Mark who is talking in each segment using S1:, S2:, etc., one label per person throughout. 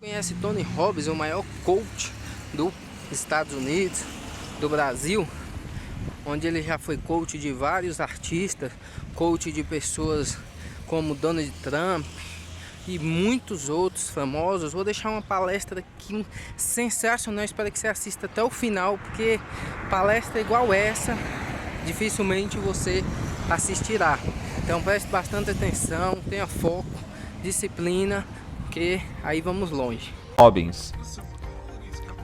S1: Conhece Tony Robbins, o maior coach dos Estados Unidos, do Brasil, onde ele já foi coach de vários artistas, coach de pessoas como Donald Trump e muitos outros famosos. Vou deixar uma palestra aqui sensacional, espero que você assista até o final, porque palestra igual essa dificilmente você assistirá. Então preste bastante atenção, tenha foco, disciplina, que aí vamos longe.
S2: Robbins.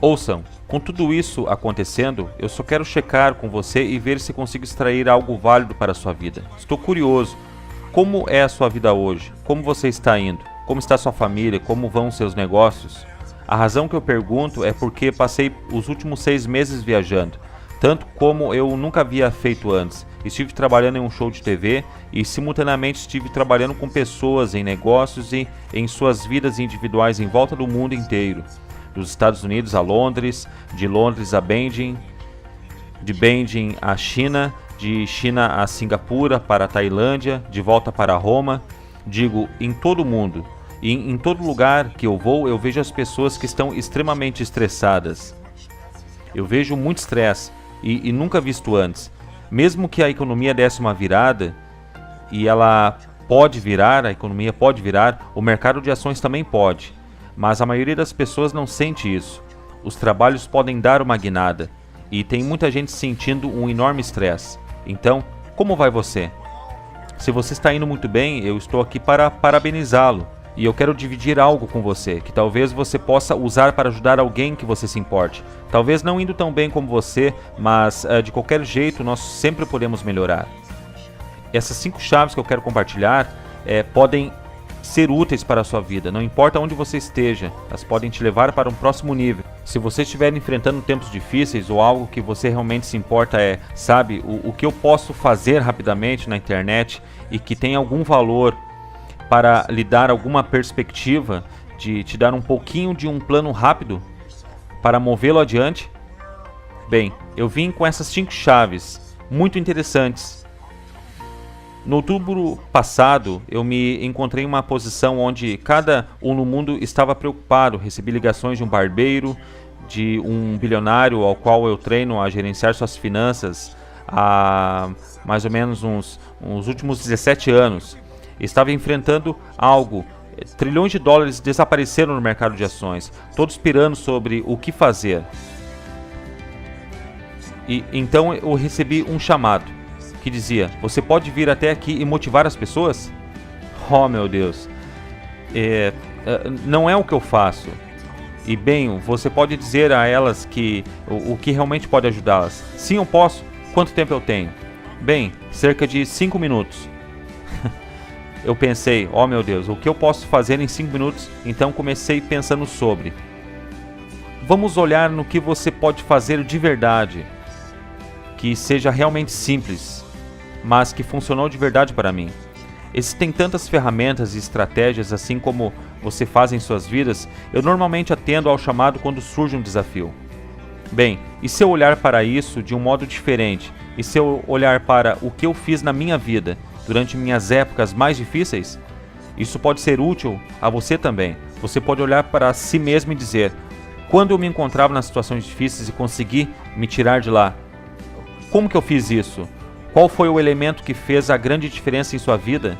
S2: Ouçam, com tudo isso acontecendo, eu só quero checar com você e ver se consigo extrair algo válido para a sua vida. Estou curioso. Como é a sua vida hoje? Como você está indo? Como está sua família? Como vão seus negócios? A razão que eu pergunto é porque passei os últimos 6 meses viajando, tanto como eu nunca havia feito antes. Estive trabalhando em um show de TV e simultaneamente estive trabalhando com pessoas em negócios e em suas vidas individuais em volta do mundo inteiro. Dos Estados Unidos a Londres, de Londres a Beijing, de Beijing a China, de China a Singapura, para a Tailândia, de volta para Roma. Digo, em todo o mundo. E em todo lugar que eu vou, eu vejo as pessoas que estão extremamente estressadas. Eu vejo muito estresse e nunca visto antes. Mesmo que a economia desse uma virada, e ela pode virar, a economia pode virar, o mercado de ações também pode. Mas a maioria das pessoas não sente isso. Os trabalhos podem dar uma guinada, e tem muita gente sentindo um enorme estresse. Então, como vai você? Se você está indo muito bem, eu estou aqui para parabenizá-lo. E eu quero dividir algo com você, que talvez você possa usar para ajudar alguém que você se importe. Talvez não indo tão bem como você, mas de qualquer jeito nós sempre podemos melhorar. Essas 5 chaves que eu quero compartilhar podem ser úteis para a sua vida, não importa onde você esteja, elas podem te levar para um próximo nível. Se você estiver enfrentando tempos difíceis ou algo que você realmente se importa sabe, o que eu posso fazer rapidamente na internet e que tem algum valor para lhe dar alguma perspectiva, de te dar um pouquinho de um plano rápido para movê-lo adiante? Bem, eu vim com essas 5 chaves muito interessantes. No outubro passado, eu me encontrei em uma posição onde cada um no mundo estava preocupado. Recebi ligações de um barbeiro, de um bilionário ao qual eu treino a gerenciar suas finanças há mais ou menos uns últimos 17 anos. Estava enfrentando algo. Trilhões de dólares desapareceram no mercado de ações, todos pirando sobre o que fazer. E então eu recebi um chamado que dizia: você pode vir até aqui e motivar as pessoas? Oh meu Deus, não é o que eu faço. E bem, você pode dizer a elas que o que realmente pode ajudá-las. Sim, eu posso. Quanto tempo eu tenho? Bem, cerca de 5 minutos. Eu pensei, oh meu Deus, o que eu posso fazer em 5 minutos? Então comecei pensando sobre. Vamos olhar no que você pode fazer de verdade, que seja realmente simples, mas que funcionou de verdade para mim. Existem tantas ferramentas e estratégias assim como você faz em suas vidas. Eu normalmente atendo ao chamado quando surge um desafio. Bem, e se eu olhar para isso de um modo diferente? E se eu olhar para o que eu fiz na minha vida durante minhas épocas mais difíceis? Isso pode ser útil a você também. Você pode olhar para si mesmo e dizer: quando eu me encontrava nas situações difíceis e consegui me tirar de lá, como que eu fiz isso? Qual foi o elemento que fez a grande diferença em sua vida?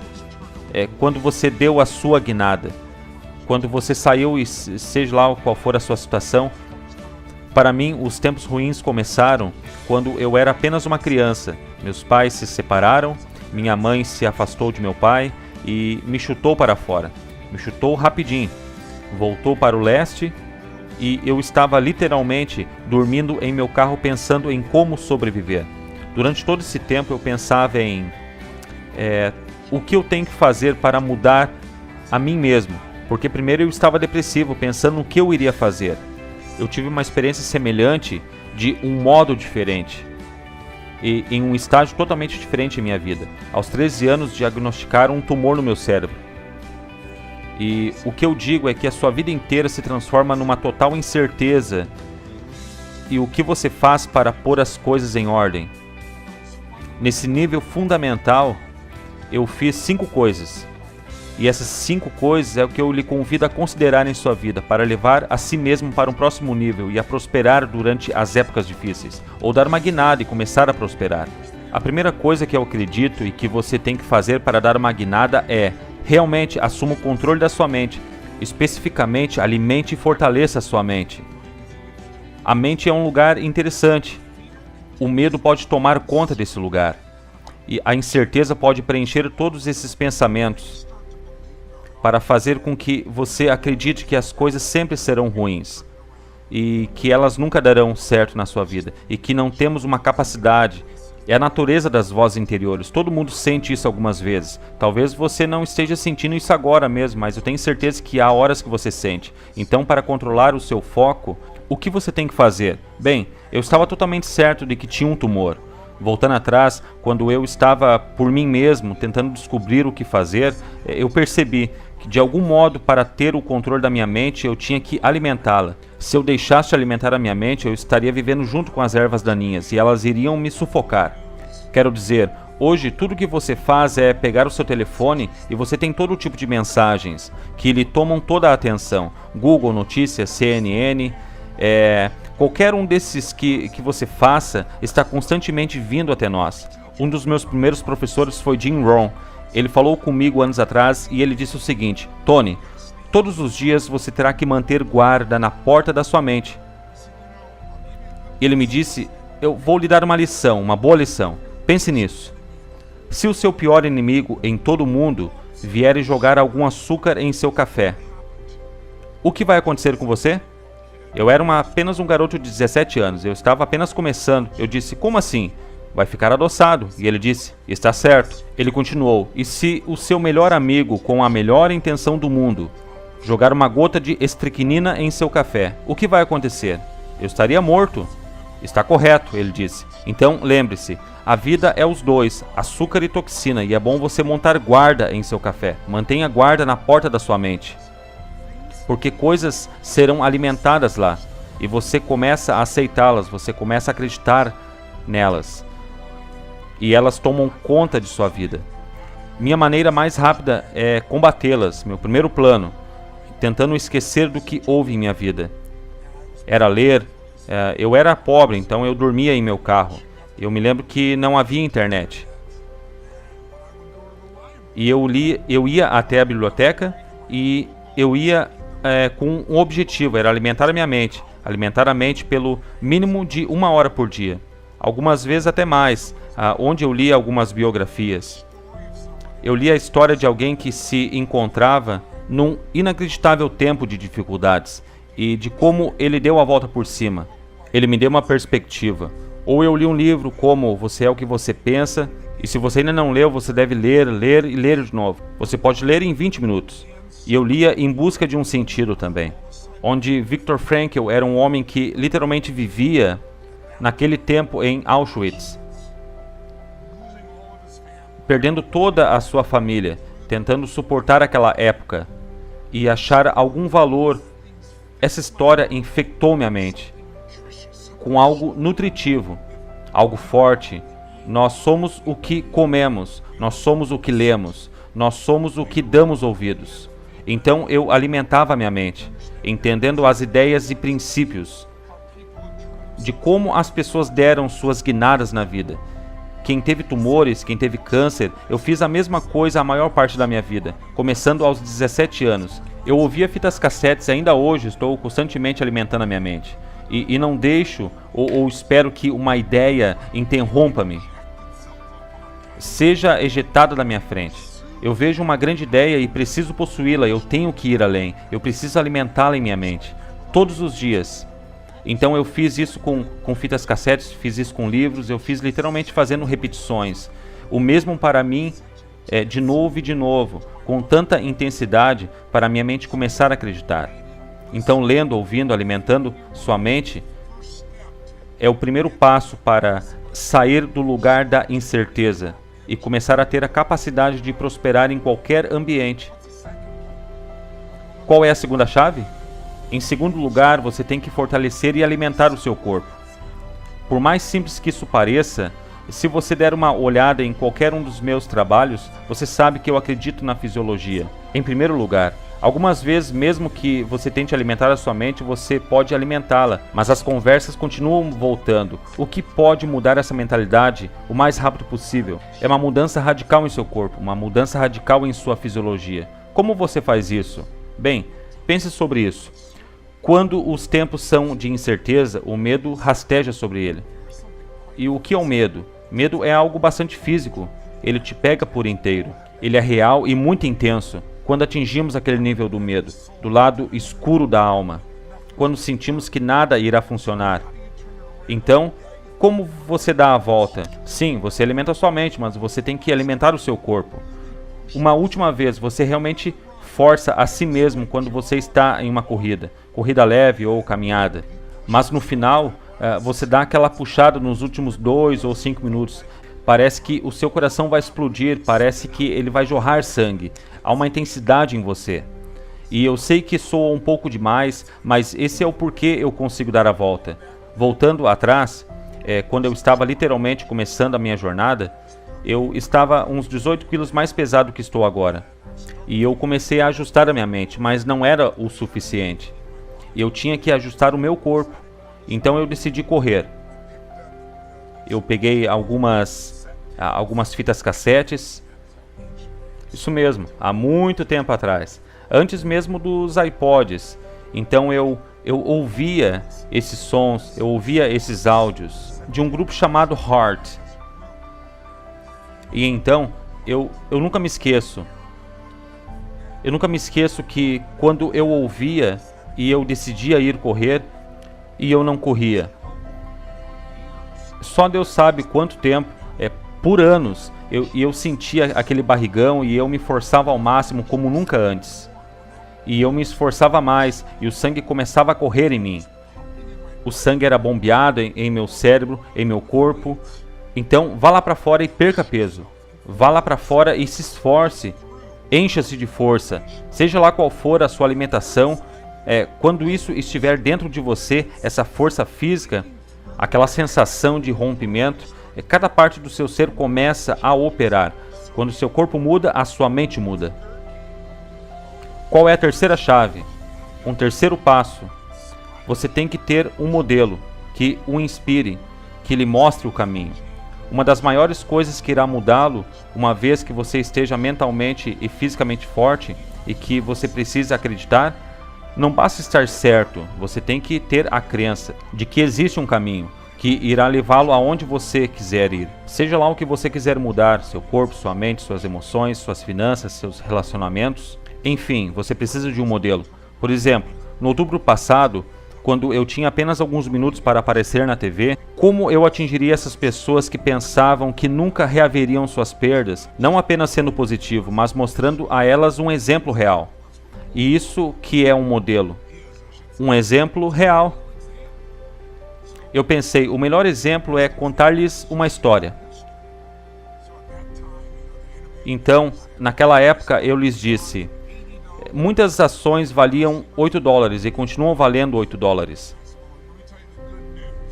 S2: Quando você deu a sua guinada, quando você saiu, e seja lá qual for a sua situação. Para mim, os tempos ruins começaram quando eu era apenas uma criança. Meus pais se separaram, minha mãe se afastou de meu pai e me chutou para fora. Me chutou rapidinho. Voltou para o leste e eu estava literalmente dormindo em meu carro pensando em como sobreviver. Durante todo esse tempo eu pensava em o que eu tenho que fazer para mudar a mim mesmo. Porque primeiro eu estava depressivo, pensando no que eu iria fazer. Eu tive uma experiência semelhante de um modo diferente. E em um estágio totalmente diferente em minha vida. Aos 13 anos diagnosticaram um tumor no meu cérebro. E o que eu digo é que a sua vida inteira se transforma numa total incerteza. E o que você faz para pôr as coisas em ordem? Nesse nível fundamental, eu fiz 5 coisas. E essas 5 coisas é o que eu lhe convido a considerar em sua vida, para levar a si mesmo para um próximo nível e a prosperar durante as épocas difíceis, ou dar uma guinada e começar a prosperar. A primeira coisa que eu acredito e que você tem que fazer para dar uma guinada é, realmente, assuma o controle da sua mente. Especificamente, alimente e fortaleça a sua mente. A mente é um lugar interessante. O medo pode tomar conta desse lugar. E a incerteza pode preencher todos esses pensamentos, para fazer com que você acredite que as coisas sempre serão ruins e que elas nunca darão certo na sua vida e que não temos uma capacidade. É a natureza das vozes interiores. Todo mundo sente isso algumas vezes. Talvez você não esteja sentindo isso agora mesmo, mas eu tenho certeza que há horas que você sente. Então, para controlar o seu foco, o que você tem que fazer? Bem, eu estava totalmente certo de que tinha um tumor. Voltando atrás, quando eu estava por mim mesmo tentando descobrir o que fazer, eu percebi que de algum modo, para ter o controle da minha mente, eu tinha que alimentá-la. Se eu deixasse de alimentar a minha mente, eu estaria vivendo junto com as ervas daninhas e elas iriam me sufocar. Quero dizer, hoje tudo que você faz é pegar o seu telefone e você tem todo tipo de mensagens que lhe tomam toda a atenção. Google Notícias, CNN, qualquer um desses que você faça está constantemente vindo até nós. Um dos meus primeiros professores foi Jim Rohn. Ele falou comigo anos atrás e ele disse o seguinte: Tony, todos os dias você terá que manter guarda na porta da sua mente. Ele me disse: eu vou lhe dar uma lição, uma boa lição. Pense nisso. Se o seu pior inimigo em todo o mundo vier e jogar algum açúcar em seu café, o que vai acontecer com você? Eu era apenas um garoto de 17 anos, eu estava apenas começando. Eu disse: como assim? Vai ficar adoçado. E ele disse: está certo. Ele continuou: e se o seu melhor amigo, com a melhor intenção do mundo, jogar uma gota de estricnina em seu café, o que vai acontecer? Eu estaria morto. Está correto, ele disse. Então lembre-se, a vida é os dois, açúcar e toxina, e é bom você montar guarda em seu café. Mantenha guarda na porta da sua mente, porque coisas serão alimentadas lá, e você começa a aceitá-las, você começa a acreditar nelas, e elas tomam conta de sua vida. Minha maneira mais rápida é combatê-las. Meu primeiro plano, tentando esquecer do que houve em minha vida, era ler. Eu era pobre, então eu dormia em meu carro. Eu me lembro que não havia internet. E eu ia até a biblioteca e eu ia com um objetivo, era alimentar a minha mente. Alimentar a mente pelo mínimo de 1 hora por dia. Algumas vezes até mais, onde eu lia algumas biografias. Eu li a história de alguém que se encontrava num inacreditável tempo de dificuldades e de como ele deu a volta por cima. Ele me deu uma perspectiva. Ou eu li um livro como Você é o que você pensa, e se você ainda não leu, você deve ler e ler de novo. Você pode ler em 20 minutos. E eu lia Em Busca de um Sentido também, onde Viktor Frankl era um homem que literalmente vivia naquele tempo em Auschwitz, perdendo toda a sua família, tentando suportar aquela época e achar algum valor. Essa história infectou minha mente com algo nutritivo, algo forte. Nós somos o que comemos, nós somos o que lemos, nós somos o que damos ouvidos. Então eu alimentava minha mente, entendendo as ideias e princípios de como as pessoas deram suas guinadas na vida. Quem teve tumores, quem teve câncer, eu fiz a mesma coisa a maior parte da minha vida, começando aos 17 anos. Eu ouvia fitas cassetes e ainda hoje estou constantemente alimentando a minha mente. E não deixo ou espero que uma ideia interrompa-me, seja ejetada da minha frente. Eu vejo uma grande ideia e preciso possuí-la, eu tenho que ir além, eu preciso alimentá-la em minha mente, todos os dias. Então eu fiz isso com fitas cassetes, fiz isso com livros, eu fiz literalmente fazendo repetições. O mesmo para mim, de novo e de novo, com tanta intensidade, para minha mente começar a acreditar. Então lendo, ouvindo, alimentando sua mente, é o primeiro passo para sair do lugar da incerteza e começar a ter a capacidade de prosperar em qualquer ambiente. Qual é a segunda chave? Em segundo lugar, você tem que fortalecer e alimentar o seu corpo. Por mais simples que isso pareça, se você der uma olhada em qualquer um dos meus trabalhos, você sabe que eu acredito na fisiologia. Em primeiro lugar, algumas vezes, mesmo que você tente alimentar a sua mente, você pode alimentá-la, mas as conversas continuam voltando. O que pode mudar essa mentalidade o mais rápido possível é uma mudança radical em seu corpo, uma mudança radical em sua fisiologia. Como você faz isso? Bem, pense sobre isso. Quando os tempos são de incerteza, o medo rasteja sobre ele. E o que é o medo? Medo é algo bastante físico. Ele te pega por inteiro. Ele é real e muito intenso. Quando atingimos aquele nível do medo, do lado escuro da alma, quando sentimos que nada irá funcionar. Então, como você dá a volta? Sim, você alimenta a sua mente, mas você tem que alimentar o seu corpo. Uma última vez, você realmente força a si mesmo quando você está em uma corrida leve ou caminhada. Mas no final, você dá aquela puxada nos últimos 2 ou 5 minutos. Parece que o seu coração vai explodir, parece que ele vai jorrar sangue. Há uma intensidade em você. E eu sei que soa um pouco demais, mas esse é o porquê eu consigo dar a volta. Voltando atrás, quando eu estava literalmente começando a minha jornada, eu estava uns 18 quilos mais pesado que estou agora. E eu comecei a ajustar a minha mente, mas não era o suficiente. Eu tinha que ajustar o meu corpo. Então eu decidi correr. Eu peguei algumas fitas cassetes. Isso mesmo, há muito tempo atrás. Antes mesmo dos iPods. Então eu ouvia esses sons, eu ouvia esses áudios de um grupo chamado Heart. E então, eu nunca me esqueço. Eu nunca me esqueço que quando eu ouvia e eu decidia ir correr e eu não corria. Só Deus sabe quanto tempo, por anos, eu sentia aquele barrigão e eu me forçava ao máximo como nunca antes. E eu me esforçava mais e o sangue começava a correr em mim. O sangue era bombeado em meu cérebro, em meu corpo. Então vá lá para fora e perca peso. Vá lá para fora e se esforce. Encha-se de força. Seja lá qual for a sua alimentação, quando isso estiver dentro de você, essa força física, aquela sensação de rompimento, cada parte do seu ser começa a operar. Quando o seu corpo muda, a sua mente muda. Qual é a terceira chave? Um terceiro passo. Você tem que ter um modelo que o inspire, que lhe mostre o caminho. Uma das maiores coisas que irá mudá-lo, uma vez que você esteja mentalmente e fisicamente forte e que você precisa acreditar, não basta estar certo, você tem que ter a crença de que existe um caminho que irá levá-lo aonde você quiser ir. Seja lá o que você quiser mudar, seu corpo, sua mente, suas emoções, suas finanças, seus relacionamentos. Enfim, você precisa de um modelo. Por exemplo, no outubro passado, quando eu tinha apenas alguns minutos para aparecer na TV, como eu atingiria essas pessoas que pensavam que nunca reaveriam suas perdas, não apenas sendo positivo, mas mostrando a elas um exemplo real. E isso que é um modelo. Um exemplo real. Eu pensei, o melhor exemplo é contar-lhes uma história. Então, naquela época eu lhes disse, muitas ações valiam $8 e continuam valendo $8.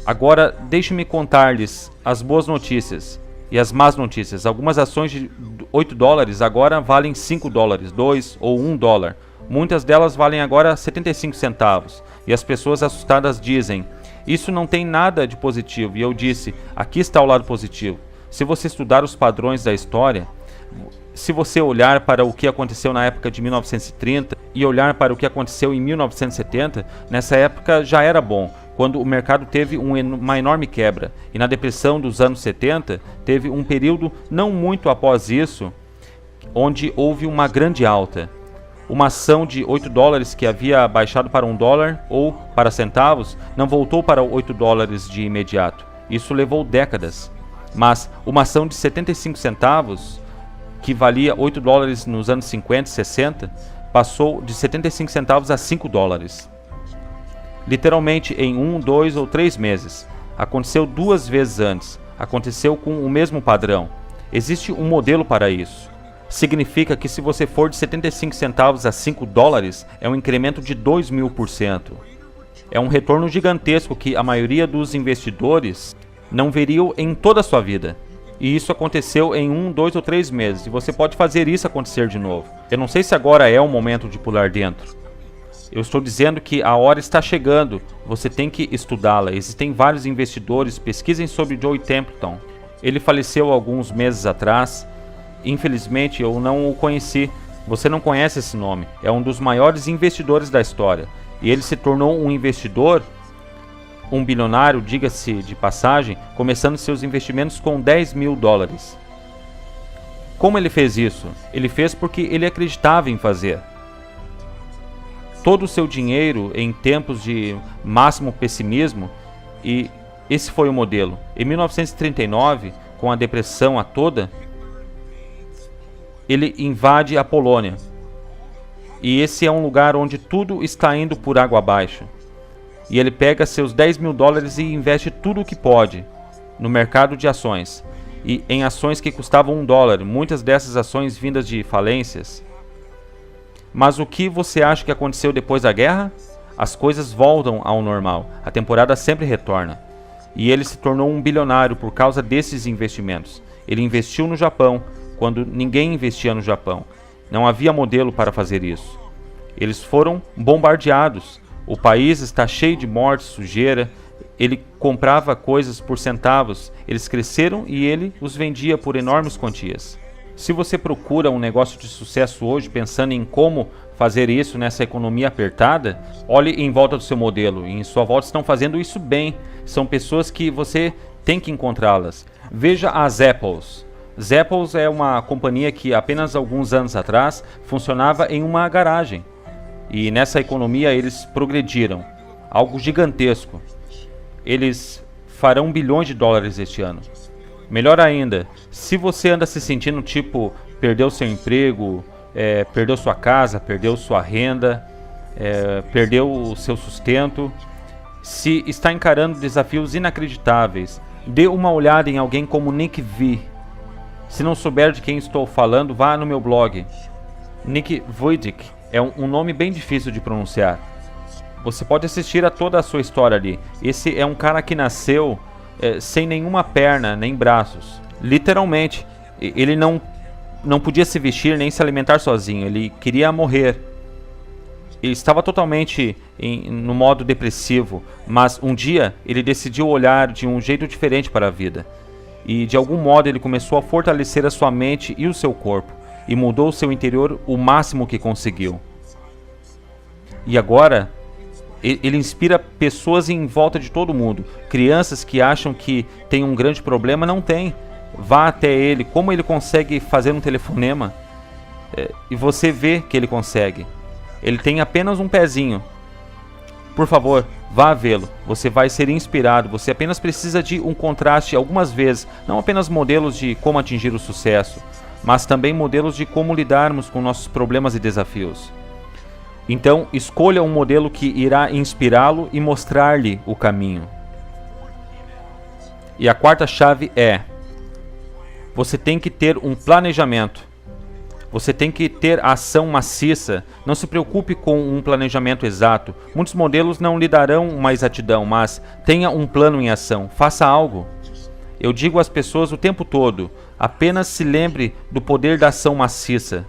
S2: Agora, deixe-me contar-lhes as boas notícias e as más notícias. Algumas ações de $8 agora valem $5, $2 ou $1. Muitas delas valem agora 75 centavos. E as pessoas assustadas dizem, isso não tem nada de positivo. E eu disse, aqui está o lado positivo. Se você estudar os padrões da história, se você olhar para o que aconteceu na época de 1930 e olhar para o que aconteceu em 1970, nessa época já era bom, quando o mercado teve uma enorme quebra. E na depressão dos anos 70, teve um período não muito após isso, onde houve uma grande alta. Uma ação de $8 que havia baixado para $1 ou para centavos, não voltou para $8 de imediato. Isso levou décadas. Mas uma ação de 75 centavos, que valia $8 nos anos 50 e 60, passou de 75 centavos a $5. Literalmente em 1, 2 ou 3 meses. Aconteceu 2 vezes antes. Aconteceu com o mesmo padrão. Existe um modelo para isso. Significa que se você for de 75 centavos a $5, é um incremento de 2.000%. É um retorno gigantesco que a maioria dos investidores não veriam em toda a sua vida. E isso aconteceu em 1, 2 ou 3 meses. E você pode fazer isso acontecer de novo. Eu não sei se agora é o momento de pular dentro. Eu estou dizendo que a hora está chegando. Você tem que estudá-la. Existem vários investidores. Pesquisem sobre Joe Templeton. Ele faleceu alguns meses atrás. Infelizmente eu não o conheci. Você não conhece esse nome. É um dos maiores investidores da história. E ele se tornou um investidor, um bilionário, diga-se de passagem, começando seus investimentos com $10.000. Como ele fez isso? Ele fez porque ele acreditava em fazer. Todo o seu dinheiro em tempos de máximo pessimismo, e esse foi o modelo. Em 1939, com a depressão a toda, ele invade a Polônia. E esse é um lugar onde tudo está indo por água abaixo. E ele pega seus $10.000 e investe tudo o que pode no mercado de ações. E em ações que custavam $1, muitas dessas ações vindas de falências. Mas o que você acha que aconteceu depois da guerra? As coisas voltam ao normal, a temporada sempre retorna. E ele se tornou um bilionário por causa desses investimentos. Ele investiu no Japão, quando ninguém investia no Japão. Não havia modelo para fazer isso. Eles foram bombardeados. O país está cheio de morte, sujeira. Ele comprava coisas por centavos. Eles cresceram e ele os vendia por enormes quantias. Se você procura um negócio de sucesso hoje, pensando em como fazer isso nessa economia apertada, olhe em volta do seu modelo. E em sua volta estão fazendo isso bem. São pessoas que você tem que encontrá-las. Veja as Apples. Zappos é uma companhia que apenas alguns anos atrás funcionava em uma garagem. E nessa economia eles progrediram. Algo gigantesco. Eles farão bilhões de dólares este ano. Melhor ainda, se você anda se sentindo tipo, perdeu seu emprego, perdeu sua casa, perdeu sua renda, perdeu o seu sustento, se está encarando desafios inacreditáveis, dê uma olhada em alguém como Nick V. Se não souber de quem estou falando, vá no meu blog. Nick Vujicic é um nome bem difícil de pronunciar. Você pode assistir a toda a sua história ali. Esse é um cara que nasceu sem nenhuma perna, nem braços. Literalmente, ele não podia se vestir nem se alimentar sozinho. Ele queria morrer. Ele estava totalmente no modo depressivo, mas um dia ele decidiu olhar de um jeito diferente para a vida. E de algum modo ele começou a fortalecer a sua mente e o seu corpo, e mudou o seu interior o máximo que conseguiu. E agora, ele inspira pessoas em volta de todo mundo. Crianças que acham que tem um grande problema, não tem. Vá até ele, como ele consegue fazer um telefonema, e você vê que ele consegue. Ele tem apenas um pezinho. Por favor, vá vê-lo. Você vai ser inspirado. Você apenas precisa de um contraste algumas vezes. Não apenas modelos de como atingir o sucesso, mas também modelos de como lidarmos com nossos problemas e desafios. Então, escolha um modelo que irá inspirá-lo e mostrar-lhe o caminho. E a quarta chave é: você tem que ter um planejamento. Você tem que ter ação maciça. Não se preocupe com um planejamento exato. Muitos modelos não lhe darão uma exatidão, mas tenha um plano em ação. Faça algo. Eu digo às pessoas o tempo todo, apenas se lembre do poder da ação maciça.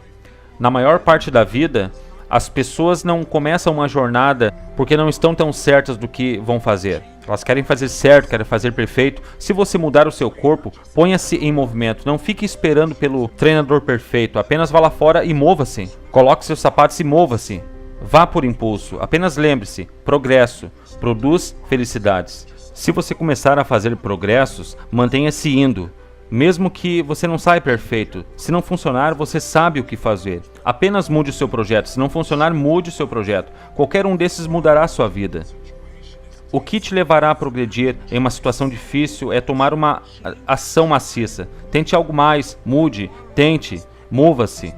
S2: Na maior parte da vida, as pessoas não começam uma jornada porque não estão tão certas do que vão fazer. Elas querem fazer certo, querem fazer perfeito. Se você mudar o seu corpo, ponha-se em movimento. Não fique esperando pelo treinador perfeito. Apenas vá lá fora e mova-se. Coloque seus sapatos e mova-se. Vá por impulso. Apenas lembre-se, progresso produz felicidades. Se você começar a fazer progressos, mantenha-se indo. Mesmo que você não saia perfeito, se não funcionar, você sabe o que fazer. Apenas mude o seu projeto. Se não funcionar, mude o seu projeto. Qualquer um desses mudará a sua vida. O que te levará a progredir em uma situação difícil é tomar uma ação maciça. Tente algo mais, mude, tente, mova-se.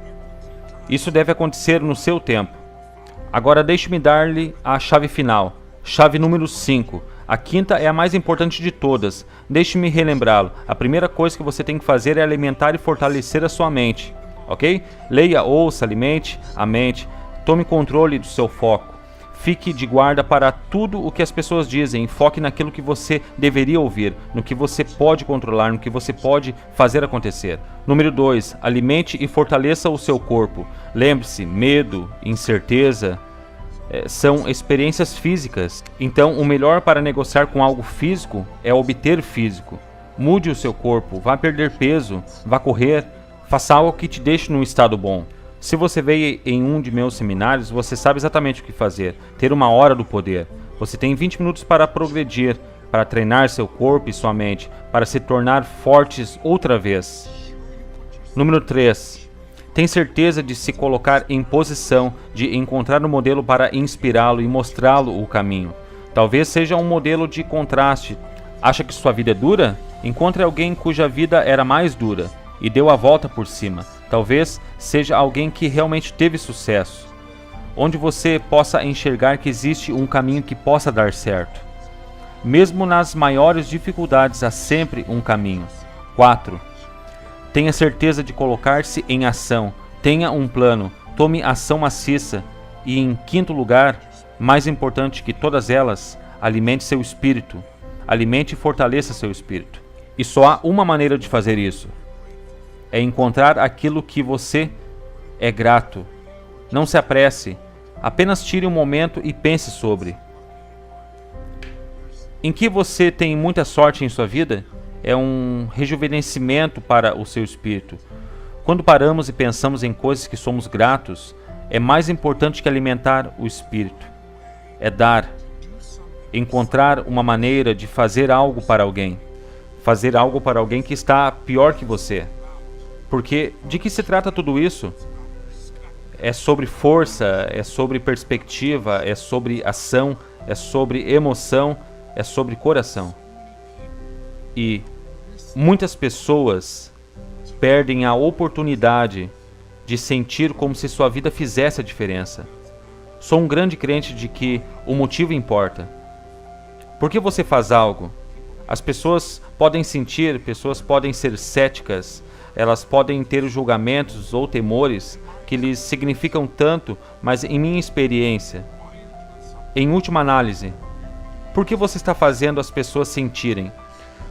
S2: Isso deve acontecer no seu tempo. Agora deixe-me dar-lhe a chave final. Chave número 5. A quinta é a mais importante de todas. Deixe-me relembrá-lo. A primeira coisa que você tem que fazer é alimentar e fortalecer a sua mente. Ok? Leia, ouça, alimente a mente. Tome controle do seu foco. Fique de guarda para tudo o que as pessoas dizem. Foque naquilo que você deveria ouvir, no que você pode controlar, no que você pode fazer acontecer. Número 2. Alimente e fortaleça o seu corpo. Lembre-se, medo, incerteza são experiências físicas. Então, o melhor para negociar com algo físico é obter físico. Mude o seu corpo, vá perder peso, vá correr, faça algo que te deixe num estado bom. Se você veio em um de meus seminários, você sabe exatamente o que fazer. Ter uma hora do poder. Você tem 20 minutos para progredir, para treinar seu corpo e sua mente, para se tornar fortes outra vez. Número 3. Tem certeza de se colocar em posição de encontrar um modelo para inspirá-lo e mostrá-lo o caminho. Talvez seja um modelo de contraste. Acha que sua vida é dura? Encontre alguém cuja vida era mais dura e deu a volta por cima. Talvez seja alguém que realmente teve sucesso, onde você possa enxergar que existe um caminho que possa dar certo. Mesmo nas maiores dificuldades há sempre um caminho. 4. Tenha certeza de colocar-se em ação. Tenha um plano. Tome ação maciça. E em quinto lugar, mais importante que todas elas, alimente seu espírito. Alimente e fortaleça seu espírito. E só há uma maneira de fazer isso. É encontrar aquilo que você é grato. Não se apresse. Apenas tire um momento e pense sobre. Em que você tem muita sorte em sua vida? É um rejuvenescimento para o seu espírito. Quando paramos e pensamos em coisas que somos gratos, é mais importante que alimentar o espírito. É dar. Encontrar uma maneira de fazer algo para alguém. Fazer algo para alguém que está pior que você. Porque de que se trata tudo isso? É sobre força, é sobre perspectiva, é sobre ação, é sobre emoção, é sobre coração. E muitas pessoas perdem a oportunidade de sentir como se sua vida fizesse a diferença. Sou um grande crente de que o motivo importa. Por que você faz algo? As pessoas podem sentir, pessoas podem ser céticas, elas podem ter julgamentos ou temores que lhes significam tanto, mas em minha experiência, em última análise, por que você está fazendo as pessoas sentirem?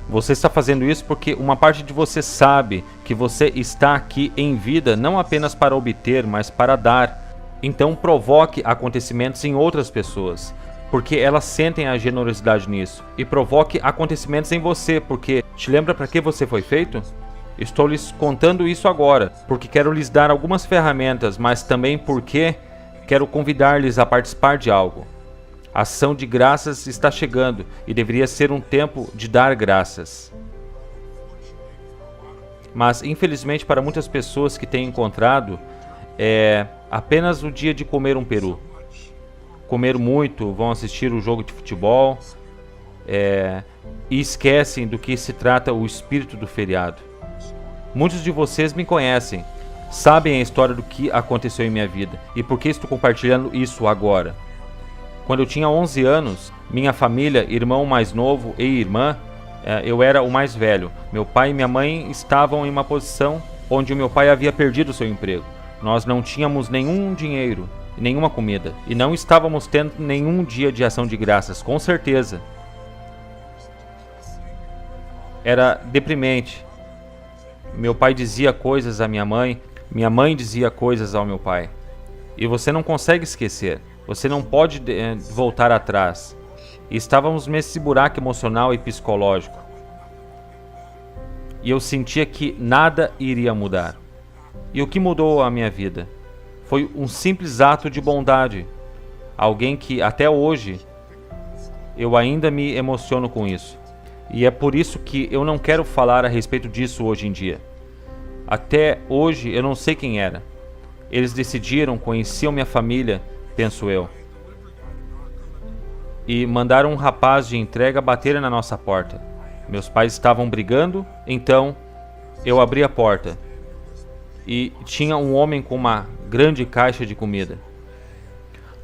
S2: Você está fazendo isso porque uma parte de você sabe que você está aqui em vida não apenas para obter, mas para dar. Então provoque acontecimentos em outras pessoas, porque elas sentem a generosidade nisso. E provoque acontecimentos em você, porque te lembra para que você foi feito? Estou lhes contando isso agora, porque quero lhes dar algumas ferramentas, mas também porque quero convidar-lhes a participar de algo. A ação de graças está chegando e deveria ser um tempo de dar graças. Mas, infelizmente, para muitas pessoas que têm encontrado, é apenas o dia de comer um peru. Comer muito, vão assistir o jogo de futebol e esquecem do que se trata o espírito do feriado. Muitos de vocês me conhecem, sabem a história do que aconteceu em minha vida e por que estou compartilhando isso agora. Quando eu tinha 11 anos, minha família, irmão mais novo e irmã, eu era o mais velho. Meu pai e minha mãe estavam em uma posição onde o meu pai havia perdido seu emprego. Nós não tínhamos nenhum dinheiro, nenhuma comida e não estávamos tendo nenhum dia de ação de graças, com certeza. Era deprimente. Meu pai dizia coisas à minha mãe dizia coisas ao meu pai. E você não consegue esquecer, você não pode voltar atrás. E estávamos nesse buraco emocional e psicológico. E eu sentia que nada iria mudar. E o que mudou a minha vida? Foi um simples ato de bondade. Alguém que até hoje eu ainda me emociono com isso. E é por isso que eu não quero falar a respeito disso hoje em dia. Até hoje eu não sei quem era. Eles decidiram, conheciam minha família, penso eu. E mandaram um rapaz de entrega bater na nossa porta. Meus pais estavam brigando, então eu abri a porta. E tinha um homem com uma grande caixa de comida.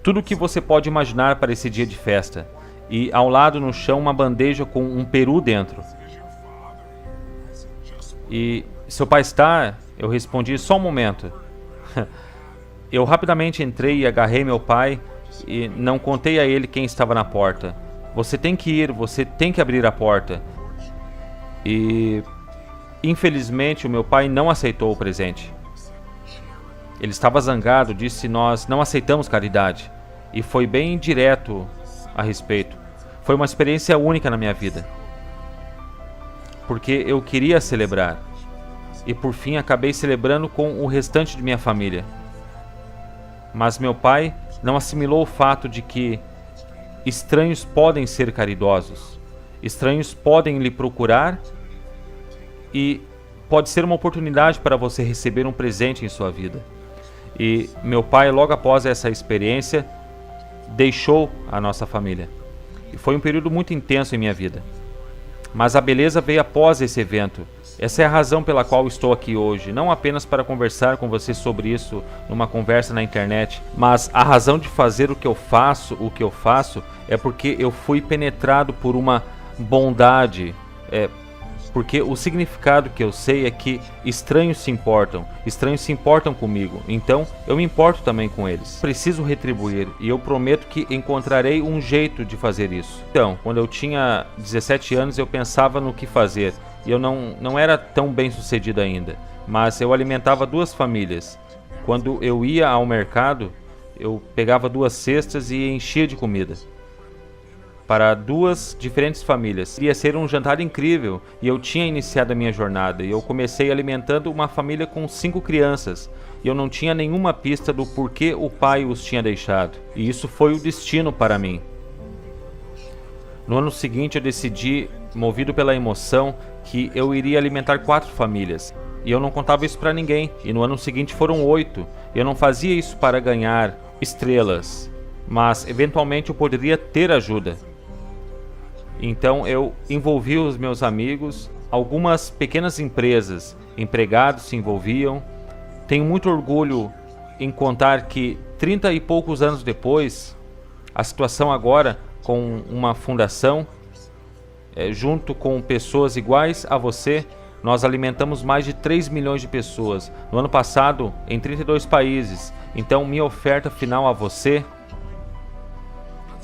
S2: Tudo o que você pode imaginar para esse dia de festa. E ao lado no chão uma bandeja com um peru dentro. E seu pai está? Eu respondi, só um momento. Eu rapidamente entrei e agarrei meu pai e não contei a ele quem estava na porta. Você tem que ir, você tem que abrir a porta. E infelizmente o meu pai não aceitou o presente. Ele estava zangado, disse: nós não aceitamos caridade. E foi bem direto a respeito. Foi uma experiência única na minha vida, porque eu queria celebrar. E por fim acabei celebrando com o restante de minha família. Mas meu pai não assimilou o fato de que estranhos podem ser caridosos. Estranhos podem lhe procurar e pode ser uma oportunidade para você receber um presente em sua vida. E meu pai, logo após essa experiência, deixou a nossa família. E foi um período muito intenso em minha vida. Mas a beleza veio após esse evento. Essa é a razão pela qual estou aqui hoje, não apenas para conversar com você sobre isso numa conversa na internet, mas a razão de fazer o que eu faço é porque eu fui penetrado por uma bondade, porque o significado que eu sei é que estranhos se importam comigo, então eu me importo também com eles. Preciso retribuir e eu prometo que encontrarei um jeito de fazer isso. Então, quando eu tinha 17 anos eu pensava no que fazer. E eu não era tão bem sucedido ainda, mas eu alimentava 2 famílias. Quando eu ia ao mercado, eu pegava 2 cestas e enchia de comida para 2 diferentes famílias. Ia ser um jantar incrível e eu tinha iniciado a minha jornada. E eu comecei alimentando uma família com 5 crianças. E eu não tinha nenhuma pista do porquê o pai os tinha deixado. E isso foi o destino para mim. No ano seguinte eu decidi, movido pela emoção, que eu iria alimentar 4 famílias. E eu não contava isso para ninguém. E no ano seguinte foram 8. Eu não fazia isso para ganhar estrelas, mas eventualmente eu poderia ter ajuda. Então eu envolvi os meus amigos, algumas pequenas empresas, empregados se envolviam. Tenho muito orgulho em contar que 30 e poucos anos depois, a situação agora com uma fundação, junto com pessoas iguais a você, nós alimentamos mais de 3 milhões de pessoas. No ano passado, em 32 países. Então, minha oferta final a você,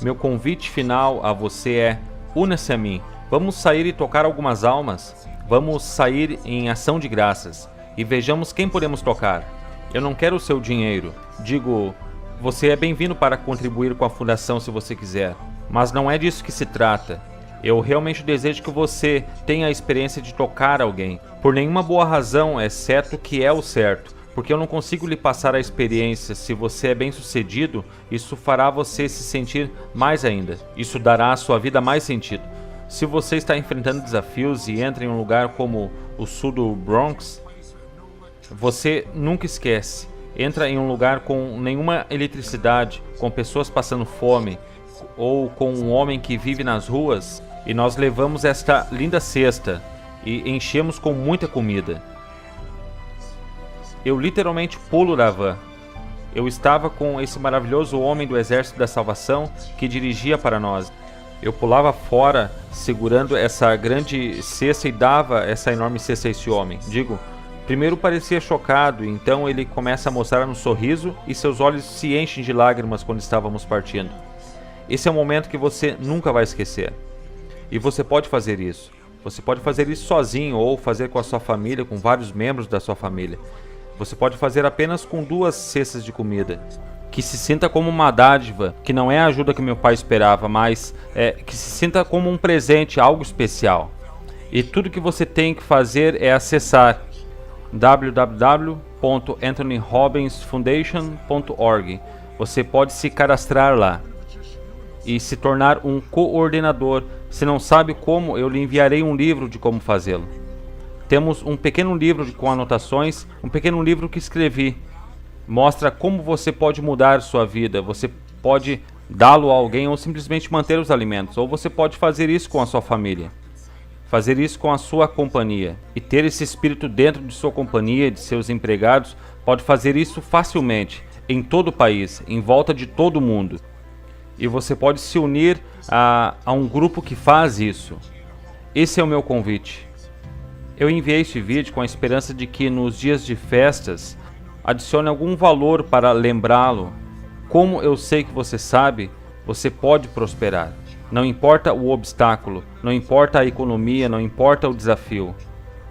S2: meu convite final a você é: una-se a mim. Vamos sair e tocar algumas almas. Vamos sair em ação de graças. E vejamos quem podemos tocar. Eu não quero o seu dinheiro. Digo, você é bem-vindo para contribuir com a fundação se você quiser. Mas não é disso que se trata. Eu realmente desejo que você tenha a experiência de tocar alguém, por nenhuma boa razão, exceto que é o certo, porque eu não consigo lhe passar a experiência. Se você é bem sucedido, isso fará você se sentir mais ainda. Isso dará à sua vida mais sentido. Se você está enfrentando desafios e entra em um lugar como o sul do Bronx, você nunca esquece. Entra em um lugar com nenhuma eletricidade, com pessoas passando fome, ou com um homem que vive nas ruas, e nós levamos esta linda cesta e enchemos com muita comida. Eu literalmente pulo da van. Eu estava com esse maravilhoso homem do Exército da Salvação que dirigia para nós. Eu pulava fora segurando essa grande cesta e dava essa enorme cesta a esse homem. Primeiro parecia chocado, então ele começa a mostrar um sorriso e seus olhos se enchem de lágrimas quando estávamos partindo. Esse é um momento que você nunca vai esquecer. E você pode fazer isso. Você pode fazer isso sozinho ou fazer com a sua família, com vários membros da sua família. Você pode fazer apenas com 2 cestas de comida. Que se sinta como uma dádiva, que não é a ajuda que meu pai esperava, mas que se sinta como um presente, algo especial. E tudo que você tem que fazer é acessar www.anthonyrobinsfoundation.org. Você pode se cadastrar lá e se tornar um coordenador. Se não sabe como, eu lhe enviarei um livro de como fazê-lo. Temos um pequeno livro com anotações, um pequeno livro que escrevi. Mostra como você pode mudar sua vida. Você pode dá-lo a alguém ou simplesmente manter os alimentos. Ou você pode fazer isso com a sua família. Fazer isso com a sua companhia. E ter esse espírito dentro de sua companhia, de seus empregados, pode fazer isso facilmente, em todo o país, em volta de todo o mundo. E você pode se unir a um grupo que faz isso. Esse é o meu convite. Eu enviei este vídeo com a esperança de que nos dias de festas adicione algum valor para lembrá-lo Como eu sei que você sabe, você pode prosperar. Não importa o obstáculo, não importa a economia, não importa o desafio.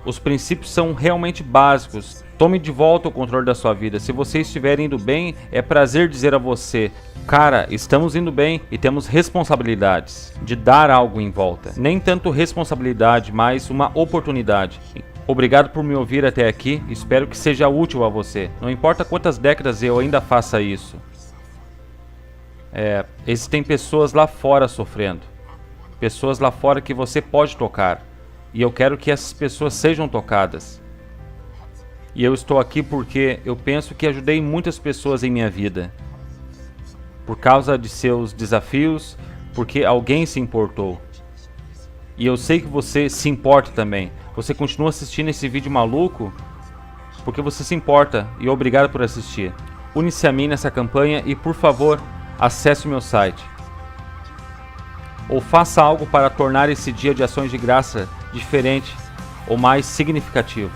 S2: Os princípios são realmente básicos. Tome de volta o controle da sua vida. Se você estiver indo bem, é prazer dizer a você: cara, estamos indo bem e temos responsabilidades de dar algo em volta. Nem tanto responsabilidade, mas uma oportunidade. Obrigado por me ouvir até aqui. Espero que seja útil a você. Não importa quantas décadas eu ainda faça isso. Existem pessoas lá fora sofrendo. Pessoas lá fora que você pode tocar. E eu quero que essas pessoas sejam tocadas. E eu estou aqui porque eu penso que ajudei muitas pessoas em minha vida. Por causa de seus desafios, porque alguém se importou. E eu sei que você se importa também. Você continua assistindo esse vídeo maluco porque você se importa. E obrigado por assistir. Une-se a mim nessa campanha e, por favor, acesse o meu site. Ou faça algo para tornar esse dia de ações de graça diferente ou mais significativo.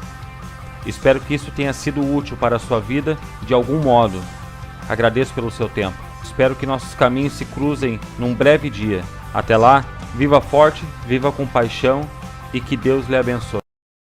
S2: Espero que isso tenha sido útil para a sua vida de algum modo. Agradeço pelo seu tempo. Espero que nossos caminhos se cruzem num breve dia. Até lá, viva forte, viva com paixão e que Deus lhe abençoe.